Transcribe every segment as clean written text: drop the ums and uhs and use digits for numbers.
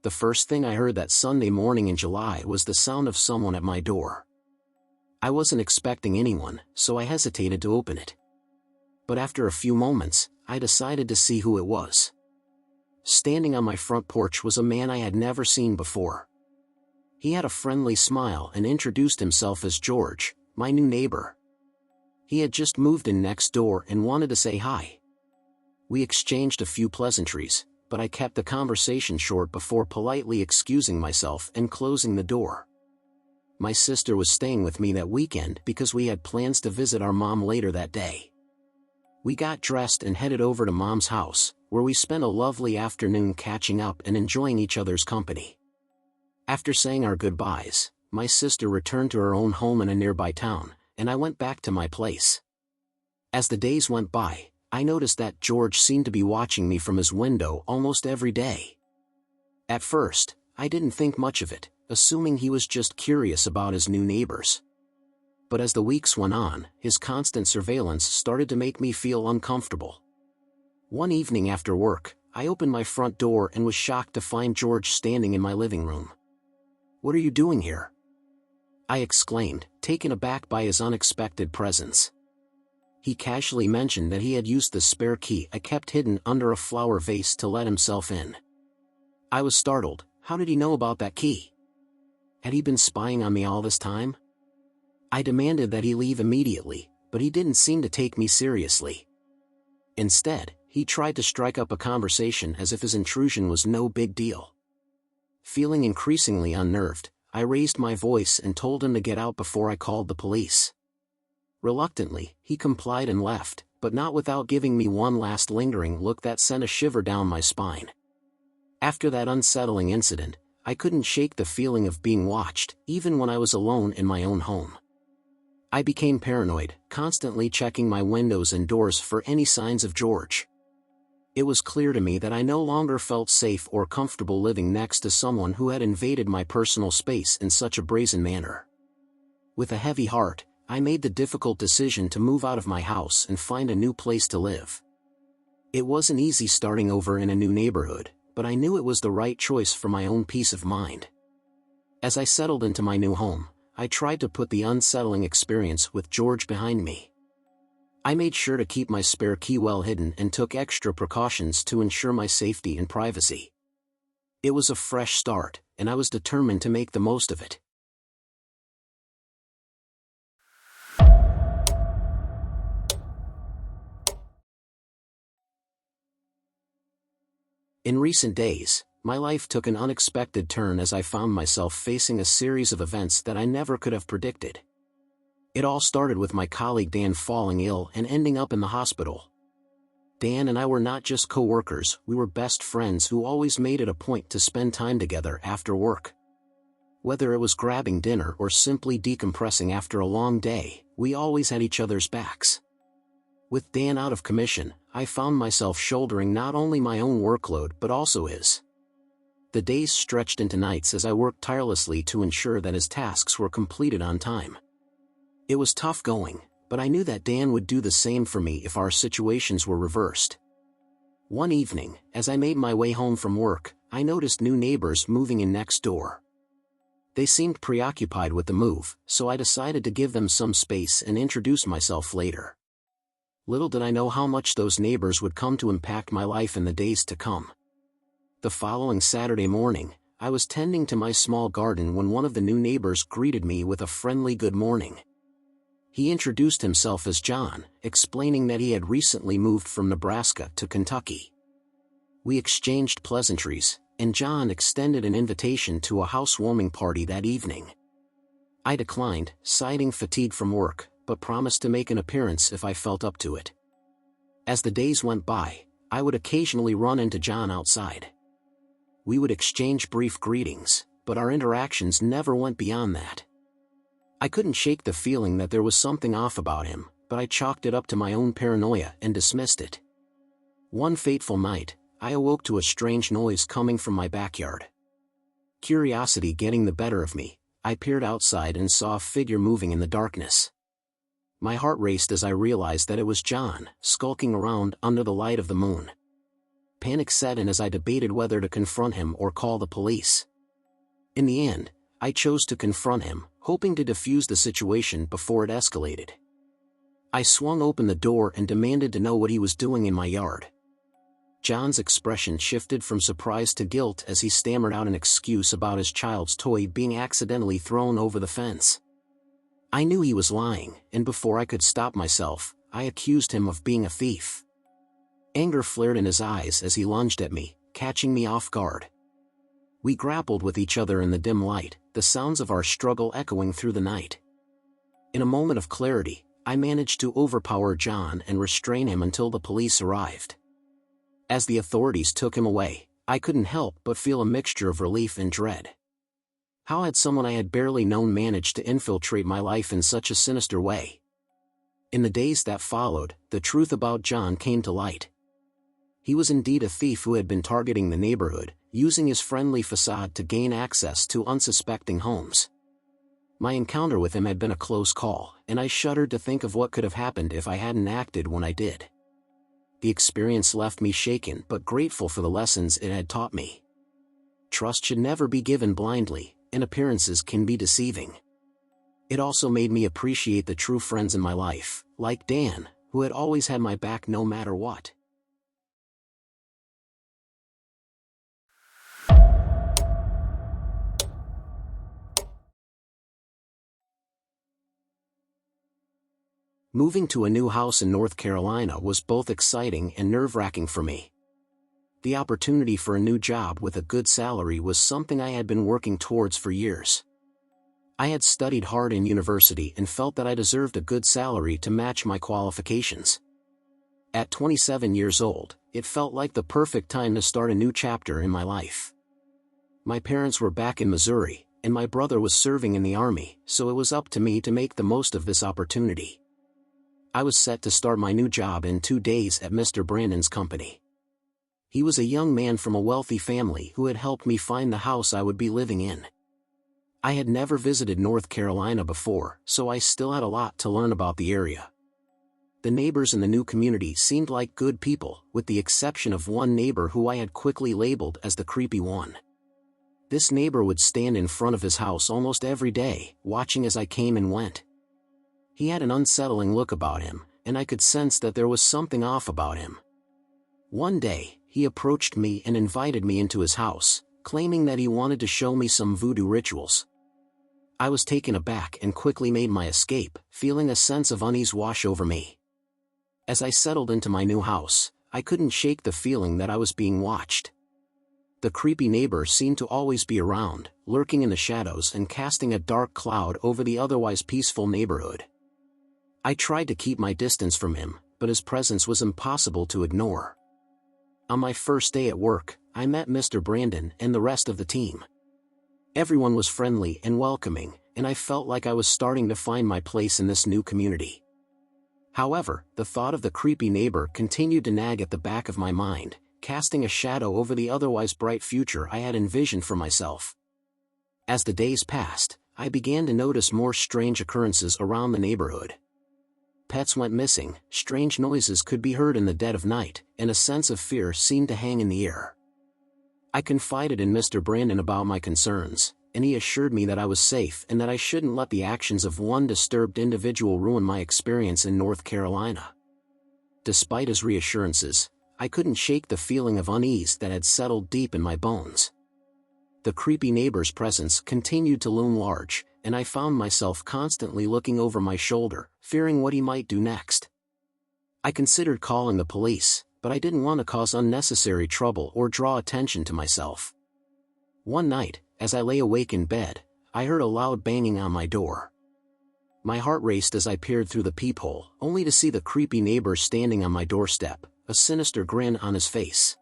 The first thing I heard that Sunday morning in July was the sound of someone at my door. I wasn't expecting anyone, so I hesitated to open it. But after a few moments, I decided to see who it was. Standing on my front porch was a man I had never seen before. He had a friendly smile and introduced himself as George, my new neighbor. He had just moved in next door and wanted to say hi. We exchanged a few pleasantries, but I kept the conversation short before politely excusing myself and closing the door. My sister was staying with me that weekend because we had plans to visit our mom later that day. We got dressed and headed over to Mom's house, where we spent a lovely afternoon catching up and enjoying each other's company. After saying our goodbyes, my sister returned to her own home in a nearby town, and I went back to my place. As the days went by, I noticed that George seemed to be watching me from his window almost every day. At first, I didn't think much of it, assuming he was just curious about his new neighbors. But as the weeks went on, his constant surveillance started to make me feel uncomfortable. One evening after work, I opened my front door and was shocked to find George standing in my living room. "What are you doing here?" I exclaimed, taken aback by his unexpected presence. He casually mentioned that he had used the spare key I kept hidden under a flower vase to let himself in. I was startled. How did he know about that key? Had he been spying on me all this time? I demanded that he leave immediately, but he didn't seem to take me seriously. Instead, he tried to strike up a conversation as if his intrusion was no big deal. Feeling increasingly unnerved, I raised my voice and told him to get out before I called the police. Reluctantly, he complied and left, but not without giving me one last lingering look that sent a shiver down my spine. After that unsettling incident, I couldn't shake the feeling of being watched, even when I was alone in my own home. I became paranoid, constantly checking my windows and doors for any signs of George. It was clear to me that I no longer felt safe or comfortable living next to someone who had invaded my personal space in such a brazen manner. With a heavy heart, I made the difficult decision to move out of my house and find a new place to live. It wasn't easy starting over in a new neighborhood, but I knew it was the right choice for my own peace of mind. As I settled into my new home, I tried to put the unsettling experience with George behind me. I made sure to keep my spare key well hidden and took extra precautions to ensure my safety and privacy. It was a fresh start, and I was determined to make the most of it. In recent days, my life took an unexpected turn as I found myself facing a series of events that I never could have predicted. It all started with my colleague Dan falling ill and ending up in the hospital. Dan and I were not just co-workers, we were best friends who always made it a point to spend time together after work. Whether it was grabbing dinner or simply decompressing after a long day, we always had each other's backs. With Dan out of commission, I found myself shouldering not only my own workload but also his. The days stretched into nights as I worked tirelessly to ensure that his tasks were completed on time. It was tough going, but I knew that Dan would do the same for me if our situations were reversed. One evening, as I made my way home from work, I noticed new neighbors moving in next door. They seemed preoccupied with the move, so I decided to give them some space and introduce myself later. Little did I know how much those neighbors would come to impact my life in the days to come. The following Saturday morning, I was tending to my small garden when one of the new neighbors greeted me with a friendly good morning. He introduced himself as John, explaining that he had recently moved from Nebraska to Kentucky. We exchanged pleasantries, and John extended an invitation to a housewarming party that evening. I declined, citing fatigue from work, but promised to make an appearance if I felt up to it. As the days went by, I would occasionally run into John outside. We would exchange brief greetings, but our interactions never went beyond that. I couldn't shake the feeling that there was something off about him, but I chalked it up to my own paranoia and dismissed it. One fateful night, I awoke to a strange noise coming from my backyard. Curiosity getting the better of me, I peered outside and saw a figure moving in the darkness. My heart raced as I realized that it was John, skulking around under the light of the moon. Panic set in as I debated whether to confront him or call the police. In the end, I chose to confront him, hoping to defuse the situation before it escalated. I swung open the door and demanded to know what he was doing in my yard. John's expression shifted from surprise to guilt as he stammered out an excuse about his child's toy being accidentally thrown over the fence. I knew he was lying, and before I could stop myself, I accused him of being a thief. Anger flared in his eyes as he lunged at me, catching me off guard. We grappled with each other in the dim light, the sounds of our struggle echoing through the night. In a moment of clarity, I managed to overpower John and restrain him until the police arrived. As the authorities took him away, I couldn't help but feel a mixture of relief and dread. How had someone I had barely known managed to infiltrate my life in such a sinister way? In the days that followed, the truth about John came to light. He was indeed a thief who had been targeting the neighborhood, using his friendly facade to gain access to unsuspecting homes. My encounter with him had been a close call, and I shuddered to think of what could have happened if I hadn't acted when I did. The experience left me shaken but grateful for the lessons it had taught me. Trust should never be given blindly, and appearances can be deceiving. It also made me appreciate the true friends in my life, like Dan, who had always had my back no matter what. Moving to a new house in North Carolina was both exciting and nerve-wracking for me. The opportunity for a new job with a good salary was something I had been working towards for years. I had studied hard in university and felt that I deserved a good salary to match my qualifications. At 27 years old, it felt like the perfect time to start a new chapter in my life. My parents were back in Missouri, and my brother was serving in the Army, so it was up to me to make the most of this opportunity. I was set to start my new job in 2 days at Mr. Brandon's company. He was a young man from a wealthy family who had helped me find the house I would be living in. I had never visited North Carolina before, so I still had a lot to learn about the area. The neighbors in the new community seemed like good people, with the exception of one neighbor who I had quickly labeled as the creepy one. This neighbor would stand in front of his house almost every day, watching as I came and went. He had an unsettling look about him, and I could sense that there was something off about him. One day, he approached me and invited me into his house, claiming that he wanted to show me some voodoo rituals. I was taken aback and quickly made my escape, feeling a sense of unease wash over me. As I settled into my new house, I couldn't shake the feeling that I was being watched. The creepy neighbor seemed to always be around, lurking in the shadows and casting a dark cloud over the otherwise peaceful neighborhood. I tried to keep my distance from him, but his presence was impossible to ignore. On my first day at work, I met Mr. Brandon and the rest of the team. Everyone was friendly and welcoming, and I felt like I was starting to find my place in this new community. However, the thought of the creepy neighbor continued to nag at the back of my mind, casting a shadow over the otherwise bright future I had envisioned for myself. As the days passed, I began to notice more strange occurrences around the neighborhood. Pets went missing, strange noises could be heard in the dead of night, and a sense of fear seemed to hang in the air. I confided in Mr. Brandon about my concerns, and he assured me that I was safe and that I shouldn't let the actions of one disturbed individual ruin my experience in North Carolina. Despite his reassurances, I couldn't shake the feeling of unease that had settled deep in my bones. The creepy neighbor's presence continued to loom large, and I found myself constantly looking over my shoulder, fearing what he might do next. I considered calling the police, but I didn't want to cause unnecessary trouble or draw attention to myself. One night, as I lay awake in bed, I heard a loud banging on my door. My heart raced as I peered through the peephole, only to see the creepy neighbor standing on my doorstep, a sinister grin on his face.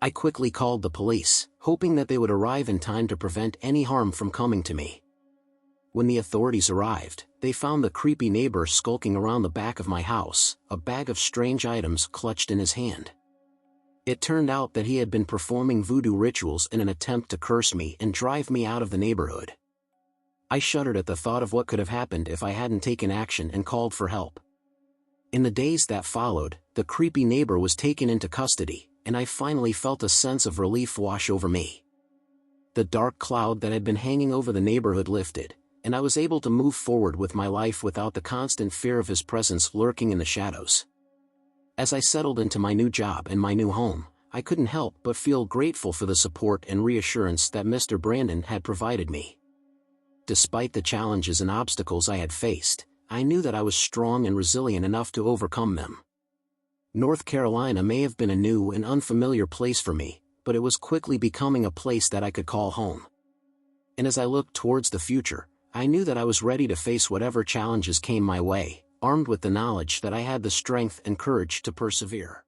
I quickly called the police, hoping that they would arrive in time to prevent any harm from coming to me. When the authorities arrived, they found the creepy neighbor skulking around the back of my house, a bag of strange items clutched in his hand. It turned out that he had been performing voodoo rituals in an attempt to curse me and drive me out of the neighborhood. I shuddered at the thought of what could have happened if I hadn't taken action and called for help. In the days that followed, the creepy neighbor was taken into custody, and I finally felt a sense of relief wash over me. The dark cloud that had been hanging over the neighborhood lifted, and I was able to move forward with my life without the constant fear of his presence lurking in the shadows. As I settled into my new job and my new home, I couldn't help but feel grateful for the support and reassurance that Mr. Brandon had provided me. Despite the challenges and obstacles I had faced, I knew that I was strong and resilient enough to overcome them. North Carolina may have been a new and unfamiliar place for me, but it was quickly becoming a place that I could call home. And as I looked towards the future, I knew that I was ready to face whatever challenges came my way, armed with the knowledge that I had the strength and courage to persevere.